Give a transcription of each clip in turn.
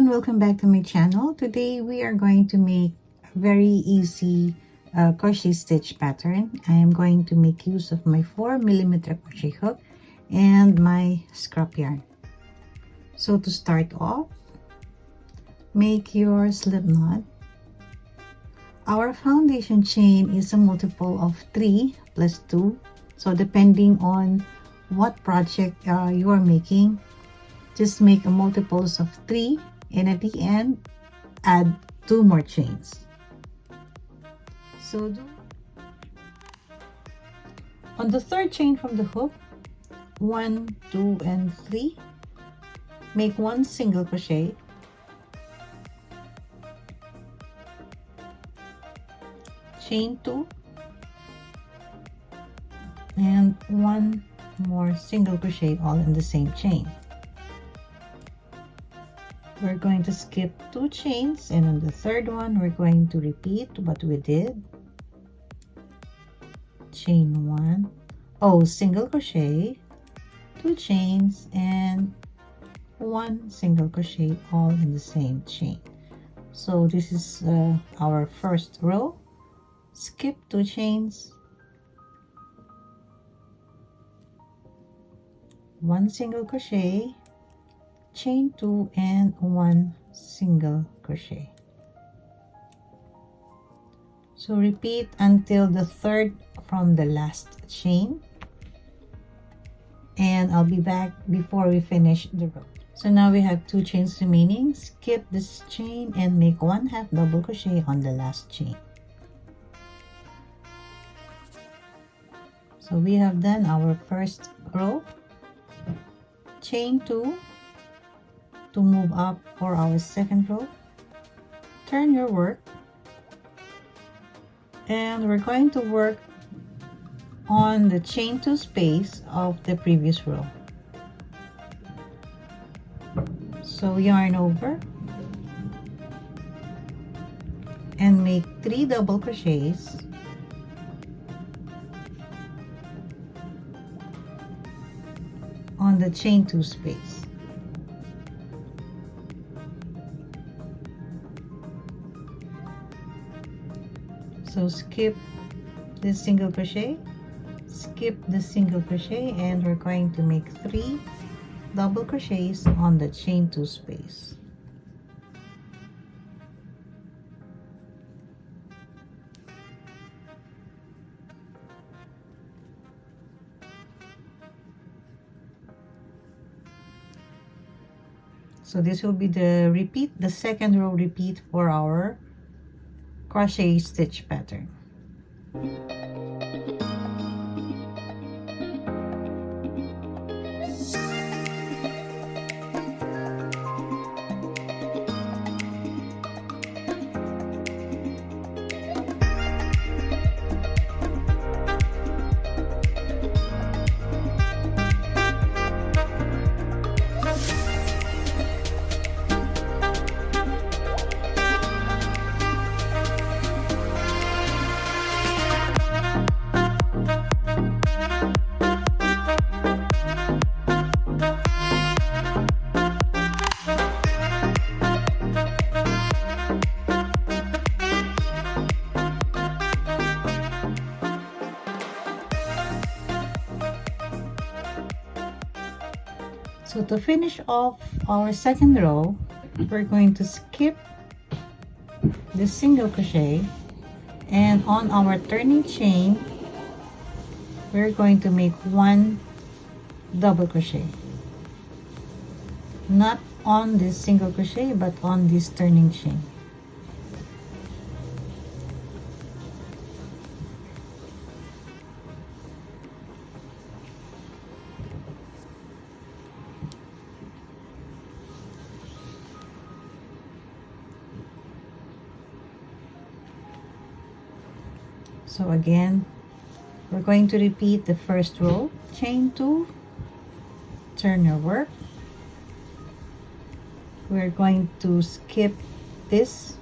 everyone, welcome back to my channel. Today we are going to make a very easy crochet stitch pattern. I am going to make use of my 4mm crochet hook and my scrap yarn. So to start off, make your slip knot. Our foundation chain is a multiple of 3 plus 2. So depending on what project you are making, just make a multiples of 3, and at the end add 2 more chains. So on the third chain from the hook, 1, 2, and 3, make 1 single crochet, chain 2, and 1 more single crochet, all in the same chain. We're going to skip 2 chains, and on the third one we're going to repeat what we did. Chain 1, single crochet, 2 chains, and 1 single crochet, all in the same chain. So this is our first row. Skip 2 chains, 1 single crochet, chain 2, and 1 single crochet. So repeat until the third from the last chain, and I'll be back before we finish the row. So now we have 2 chains remaining. Skip this chain and make 1/2 double crochet on the last chain. So we have done our first row. Chain 2 to move up for our second row. Turn your work, and we're going to work on the chain 2 space of the previous row. So yarn over and make 3 double crochets on the chain 2 space. So skip this single crochet, skip the single crochet, and we're going to make 3 double crochets on the chain 2 space. So this will be the second row repeat for our crochet stitch pattern. So to finish off our second row, we're going to skip the single crochet, and on our turning chain we're going to make 1 double crochet, not on this single crochet but on this turning chain. So again, we're going to repeat the first row. Chain 2, turn your work. We're going to skip this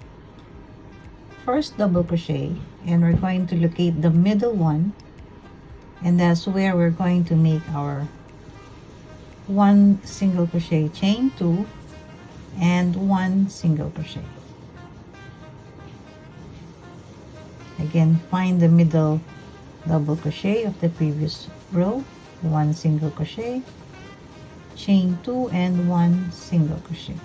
first double crochet, and we're going to locate the middle one, and that's where we're going to make our 1 single crochet, chain 2, and 1 single crochet. Again, find the middle double crochet of the previous row, 1 single crochet, chain 2 and 1 single crochet.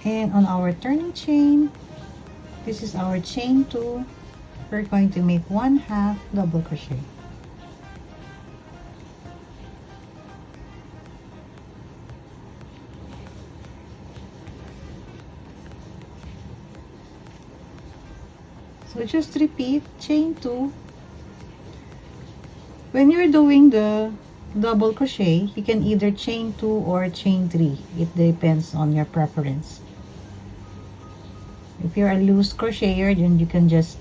And on our turning chain, this is our chain 2, we're going to make 1/2 double crochet. So just repeat chain 2. When you're doing the double crochet, you can either chain 2 or chain 3. It depends on your preference. If you're a loose crocheter, then you can just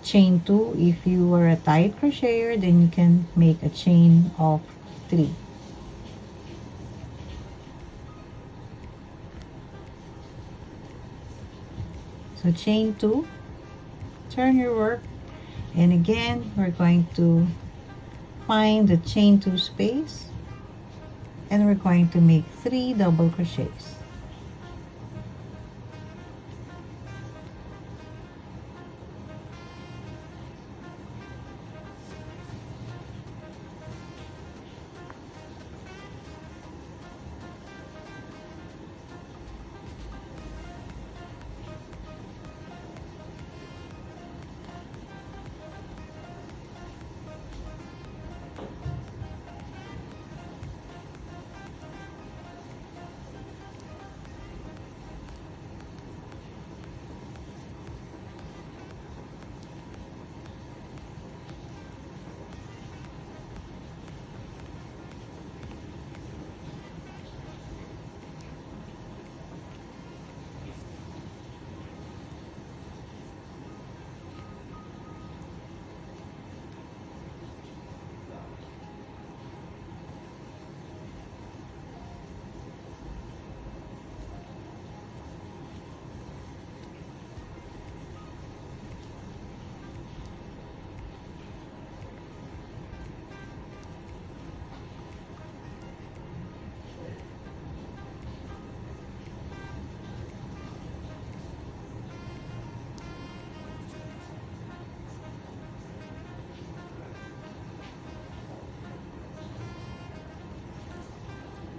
chain 2. If you are a tight crocheter, then you can make a chain of 3. So chain 2, turn your work, and again we're going to find the chain 2 space, and we're going to make 3 double crochets.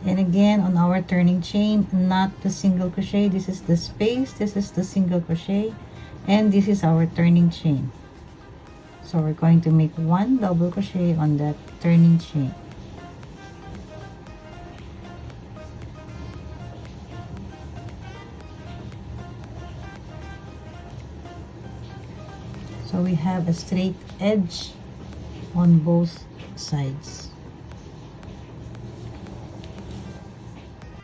And again, on our turning chain, not the single crochet, this is the space, this is the single crochet, and this is our turning chain. So we're going to make 1 double crochet on that turning chain. So we have a straight edge on both sides.